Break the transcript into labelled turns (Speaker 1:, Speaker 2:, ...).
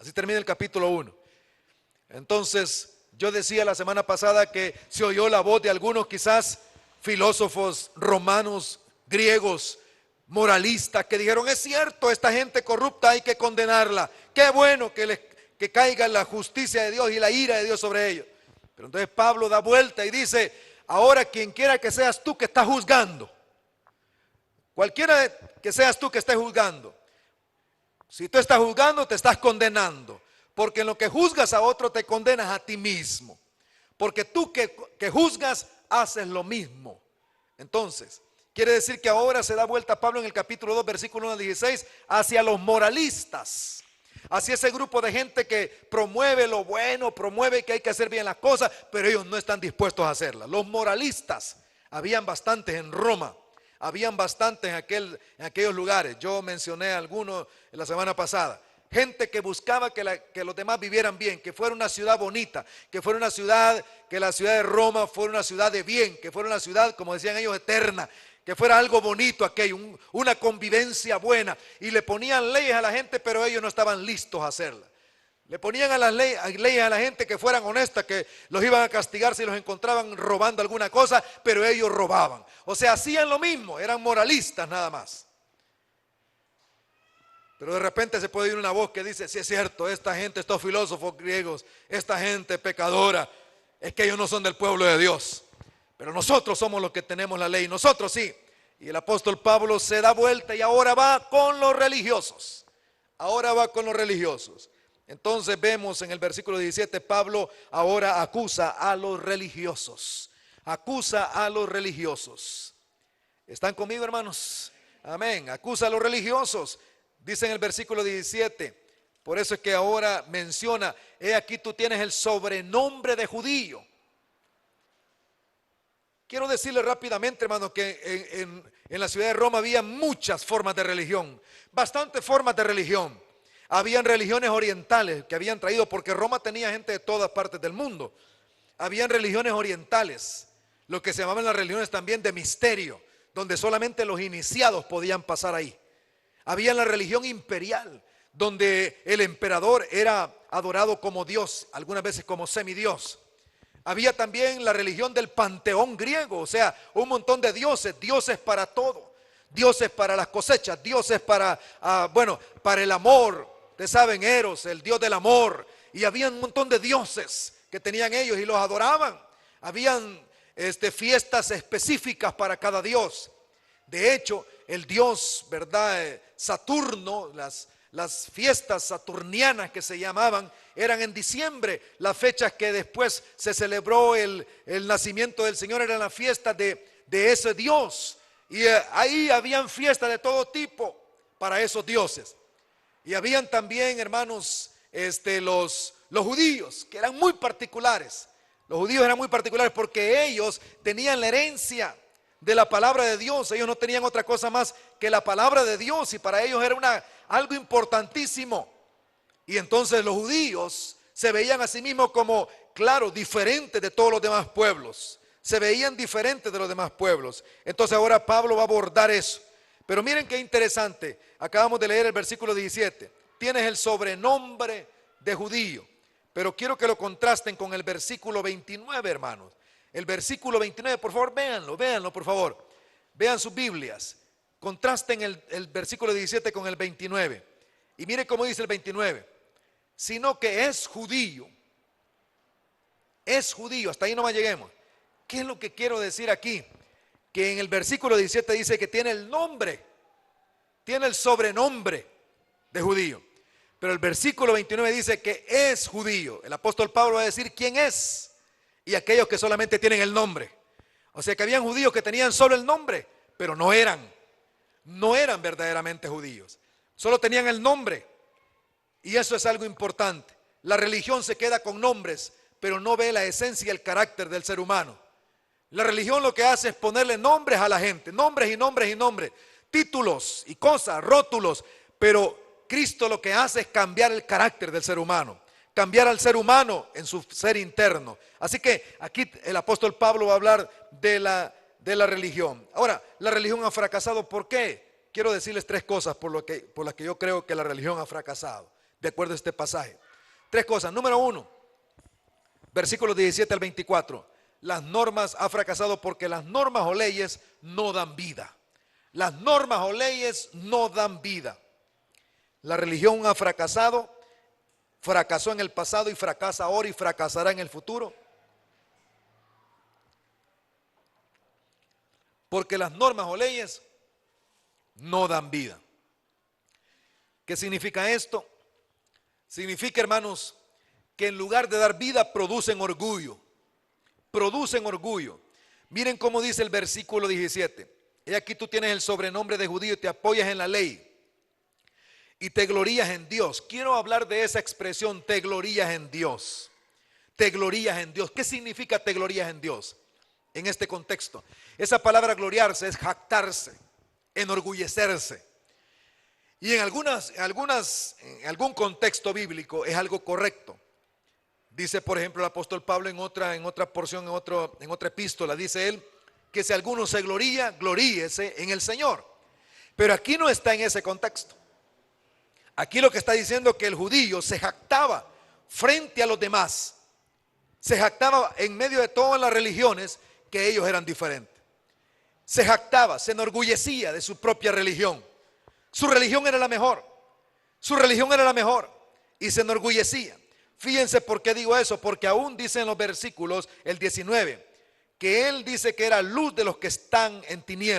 Speaker 1: Así termina el capítulo 1. Entonces, yo decía la semana pasada que se oyó la voz de algunos quizás filósofos romanos, griegos, moralistas, que dijeron: es cierto, esta gente corrupta hay que condenarla. Qué bueno que caiga la justicia de Dios y la ira de Dios sobre ellos. Pero entonces Pablo da vuelta y dice: ahora quien quiera que seas tú que estás juzgando, cualquiera que seas tú que estés juzgando, si tú estás juzgando, te estás condenando, porque en lo que juzgas a otro te condenas a ti mismo, porque tú que juzgas haces lo mismo. Entonces, quiere decir que ahora se da vuelta Pablo en el capítulo 2, versículo 1 al 16, hacia los moralistas, hacia ese grupo de gente que promueve lo bueno, promueve que hay que hacer bien las cosas, pero ellos no están dispuestos a hacerlas. Los moralistas, habían bastantes en Roma, habían bastantes en aquellos lugares. Yo mencioné algunos en la semana pasada. Gente que buscaba que los demás vivieran bien, que fuera una ciudad bonita, que fuera una ciudad, que la ciudad de Roma fuera una ciudad de bien, que fuera una ciudad, como decían ellos, eterna, que fuera algo bonito aquello, una convivencia buena. Y le ponían leyes a la gente, pero ellos no estaban listos a hacerlas. Le ponían a las leyes a la gente que fueran honestas, que los iban a castigar si los encontraban robando alguna cosa, pero ellos robaban. O sea, hacían lo mismo, eran moralistas nada más. Pero de repente se puede oír una voz que dice: sí, es cierto, esta gente, estos filósofos griegos, esta gente pecadora, es que ellos no son del pueblo de Dios. Pero nosotros somos los que tenemos la ley, nosotros sí. Y el apóstol Pablo se da vuelta y ahora va con los religiosos. Ahora va con los religiosos. Entonces vemos en el versículo 17, Pablo ahora acusa a los religiosos. Acusa a los religiosos. ¿Están conmigo, hermanos? Amén. Acusa a los religiosos. Dice en el versículo 17, por eso es que ahora menciona: he aquí tú tienes el sobrenombre de judío. Quiero decirle rápidamente, hermanos, que en la ciudad de Roma había muchas formas de religión, bastantes formas de religión. Habían religiones orientales que habían traído, porque Roma tenía gente de todas partes del mundo. Habían religiones orientales, lo que se llamaban las religiones también de misterio, donde solamente los iniciados podían pasar ahí. Había la religión imperial, donde el emperador era adorado como Dios, algunas veces como semidios. Había también la religión del panteón griego, o sea, un montón de dioses, dioses para todo, dioses para las cosechas, dioses para el amor. Ustedes saben, Eros, el dios del amor. Y había un montón de dioses que tenían ellos y los adoraban. Habían fiestas específicas para cada dios. De hecho, el dios, ¿verdad? Saturno, las fiestas saturnianas que se llamaban, eran en diciembre. Las fechas que después se celebró el nacimiento del Señor eran las fiestas de ese dios. Y ahí habían fiestas de todo tipo para esos dioses. Y habían también, hermanos, los judíos, que eran muy particulares. Los judíos eran muy particulares porque ellos tenían la herencia de la palabra de Dios. Ellos no tenían otra cosa más que la palabra de Dios, y para ellos era algo importantísimo. Y entonces los judíos se veían a sí mismos como, claro, diferentes de todos los demás pueblos. Se veían diferentes de los demás pueblos. Entonces ahora Pablo va a abordar eso. Pero miren qué interesante. Acabamos de leer el versículo 17. Tienes el sobrenombre de judío. Pero quiero que lo contrasten con el versículo 29, hermanos. El versículo 29, por favor, véanlo, por favor. Vean sus Biblias. Contrasten el versículo 17 con el 29. Y mire cómo dice el 29. Sino que es judío. Es judío, hasta ahí no más lleguemos. ¿Qué es lo que quiero decir aquí? Que en el versículo 17 dice que tiene el nombre, tiene el sobrenombre de judío. Pero el versículo 29 dice que es judío. El apóstol Pablo va a decir quién es. Y aquellos que solamente tienen el nombre. O sea que habían judíos que tenían solo el nombre, pero no eran verdaderamente judíos. Solo tenían el nombre. Y eso es algo importante. La religión se queda con nombres, pero no ve la esencia y el carácter del ser humano. La religión lo que hace es ponerle nombres a la gente, nombres y nombres y nombres, títulos y cosas, rótulos, pero Cristo lo que hace es cambiar el carácter del ser humano, cambiar al ser humano en su ser interno. Así que aquí el apóstol Pablo va a hablar de la religión. Ahora, la religión ha fracasado, ¿por qué? Quiero decirles tres cosas por las que yo creo que la religión ha fracasado. de acuerdo a este pasaje. Tres cosas. Número uno, versículos 17 al 24. Las normas ha fracasado porque las normas o leyes no dan vida. Las normas o leyes no dan vida. La religión ha fracasado, fracasó en el pasado y fracasa ahora y fracasará en el futuro. Porque las normas o leyes no dan vida. ¿Qué significa esto? Significa, hermanos, que en lugar de dar vida producen orgullo. Producen orgullo. Miren cómo dice el versículo 17. Y aquí tú tienes el sobrenombre de judío y te apoyas en la ley. Y te glorías en Dios. Quiero hablar de esa expresión, te glorías en Dios. Te glorías en Dios. ¿Qué significa te glorías en Dios? En este contexto. Esa palabra gloriarse es jactarse, enorgullecerse. Y en algún contexto bíblico es algo correcto. Dice, por ejemplo, el apóstol Pablo en otra porción, en otra epístola, dice él, que si alguno se gloría, gloríese en el Señor. Pero aquí no está en ese contexto. Aquí lo que está diciendo es que el judío se jactaba frente a los demás. Se jactaba en medio de todas las religiones que ellos eran diferentes. Se jactaba, se enorgullecía de su propia religión. Su religión era la mejor. Su religión era la mejor. Y se enorgullecía. Fíjense por qué digo eso. Porque aún dice en los versículos, el 19, que él dice que era luz de los que están en tinieblas.